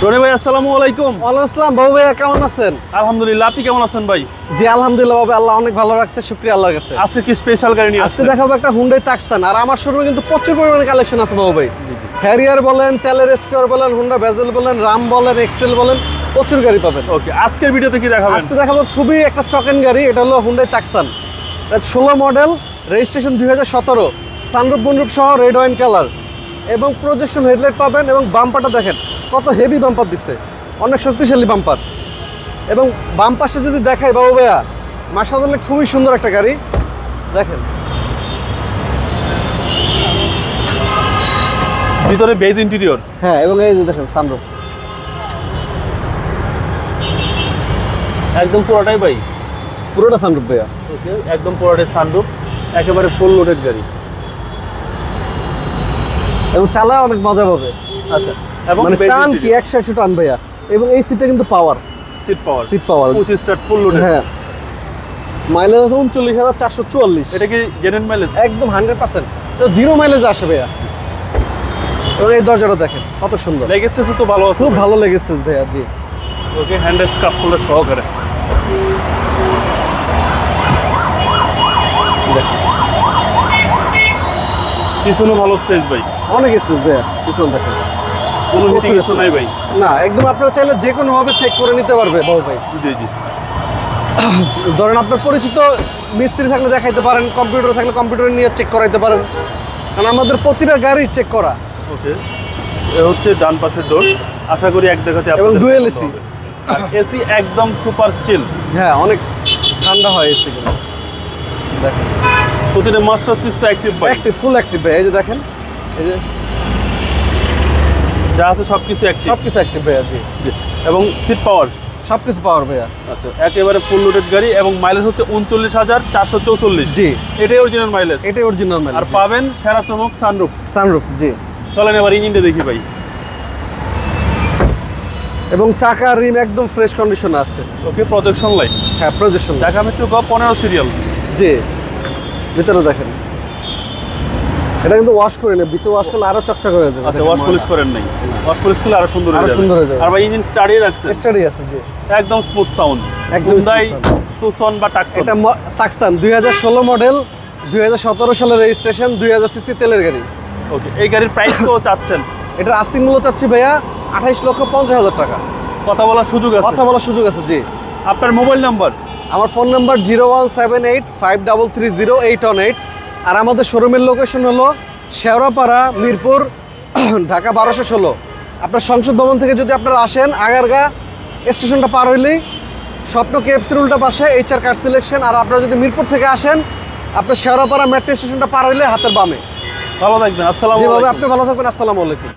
রনি ভাই আসসালামু আলাইকুম। ওয়ালাইকুম আসসালাম। বাবু ভাইয়া কেমন আছেন? আলহামদুলিল্লাহ, আপনি কেমন আছেন ভাই? জি আলহামদুলিল্লাহ বাবু, আল্লাহ অনেক ভালো রাখছে, শুকরিয়া আল্লাহর কাছে। আজকে কি স্পেশাল গাড়ি নিয়ে আজকে আসছেন? দেখাবো একটা হুন্ডাই তাকসান। আর আমার শোরুমে কিন্তু প্রচুর পরিমাণে কালেকশন আছে বাবু ভাই। হ্যারিয়ার বলেন, তেলের স্কোয়ার বলেন, হুন্ডা বেজেল বলেন, রাম বলেন, এক্সটেল বলেন, প্রচুর গাড়ি পাবেন। ওকে, আজকের ভিডিওতে কি দেখাবেন? আজকে দেখাবো খুবই একটা চকেন গাড়ি। এটা হলো হুন্ডাই তাকসান, 16 মডেল, রেজিস্ট্রেশন 2017, সানরুফ বনরুফ সহ রেড ওয়াইন কালার এবং প্রজেকশন হেডলাইট পাবেন। এবং বাম্পারটা দেখেন কত হেভি বাম্পার দিচ্ছে, অনেক শক্তিশালী বাম্পার। এবং বাম পাশে যদি দেখাই বাবু ভাইয়া, মাশাআল্লাহ খুবই সুন্দর একটা গাড়ি দেখেন। ভিতরে বেজ ইন্টেরিয়র। হ্যাঁ, এবং এই যে দেখেন সানরুফ একদম পুরোটাই ভাই। পুরোটা সানরুফ ভাইয়া। ওকে, একদম পুরোটাই সানরুফ, একেবারে ফুল লোডেড গাড়ি। এবং চালায় অনেক মজা পাবে। আচ্ছা, এবং মানে টান কি 100 টান ভাইয়া। এবং এই সিটটা কিন্তু power seat power, seat power 25 start full loaded. হ্যাঁ, মাইলেজ আছে 39,444। এটা কি জেনুইন মাইলেজ? একদম 100%। তো জিরো মাইলেজ আসে ভাইয়া। এবং এই দরজাটা দেখেন কত সুন্দর, লেগ স্পেস তো ভালো আছে, খুব ভালো লেগেছে ভাইয়া। জি ওকে, হ্যান্ডরেস্ট কাপ হোল্ডার সহকারে। দেখেন পিছনে ভালো স্পেস ভাই, অনেক স্পেস ভাইয়া। পিছন দেখেন কোনো প্রচুর হিটিং কিছু নাই ভাই। না, একদম আপনারা চাইলে যে কোনো ভাবে চেক করে নিতে পারবে বাবু ভাই। জি জি। ধরেন আপনার পরিচিত মিস্ত্রি থাকলে দেখাইতে পারেন, কম্পিউটার থাকলে কম্পিউটার নিয়ে চেক করাইতে পারেন, কারণ আমাদের প্রতিটা গাড়ি চেক করা। ওকে, এ হচ্ছে ডান পাশের ডোর। আশা করি এক দেখাতে এবং ডুয়েল এসি। এসি একদম সুপার চিল। হ্যাঁ, অনেক ঠান্ডা হয় এসি গুলো। দেখেন প্রতিটা মাস্টার সুইচ তো অ্যাক্টিভ পাই, অ্যাক্টিভ, ফুল অ্যাক্টিভ ভাই। এই যে দেখেন, এই যে যা আছে সবকিছু অ্যাক্টিভ। সবকিছু অ্যাক্টিভ ভাইয়া। জি, এবং সিট পাওয়ার সবকিছু পাওয়ার ভাইয়া। আচ্ছা, একেবারে ফুল লোডেড গাড়ি। এবং মাইলেজ হচ্ছে 39,444। জি, এটাই অরিজিনাল মাইলেজ। এটাই অরিজিনাল মাইলেজ। আর পাবেন সেরা চমক সানরুফ। সানরুফ। জি, চলেন এবার ইঞ্জিনটা দেখি ভাই। এবং চাকা রিম একদম ফ্রেশ কন্ডিশনে আছে। ওকে, প্রজেকশন লাইট। হ্যাঁ, প্রজেকশন। ঢাকা মেট্রো ক 15 সিরিয়াল। জি, ভিতরে দেখেন, এটা কিন্তু ওয়াশ করে নেই, ভিতরে ওয়াশ করলে আরো চকচক হয়ে যাবে। আচ্ছা, ওয়াশ পলিশ করেন নাই? ওয়াশ পলিশ করলে আরো সুন্দর আরো সুন্দর হয়ে যাবে। আর ভাই ইঞ্জিন স্টার্টই রাখছে, স্টাডি আছে। জি, একদম স্মুথ সাউন্ড। একদম Hyundai smooth sound। তুcson বা টাকসন। এটা তাকসান 2016 মডেল, 2017 সালের রেজিস্ট্রেশন, 2000 সিসি তেলের গাড়ি। ওকে, এই গাড়ির প্রাইস কত চাচ্ছেন? এটা আস্তিক মূল্য চাচ্ছি ভাইয়া 28,50,000 টাকা। কথা বলার সুযোগ আছে? কথা বলার সুযোগ আছে। জি, আপনার মোবাইল নাম্বার? আমার ফোন নাম্বার 01785330818। আর আমাদের শোরুমের লোকেশন হলো শেওড়াপাড়া, মিরপুর, ঢাকা 1216। আপনার সংসদ ভবন থেকে যদি আপনারা আসেন, আগারগা স্টেশনটা পার হইলেই স্বপ্ন কেএফসির উল্টা পাশে HR কার সিলেকশন। আর আপনারা যদি মিরপুর থেকে আসেন, আপনার শেওড়াপাড়া মেট্রো স্টেশনটা পার হইলে হাতের বামে। ভালো থাকবেন, আসসালামু যেভাবে আলাইকুম। আপনি ভালো থাকবেন। আসসালামু আলাইকুম।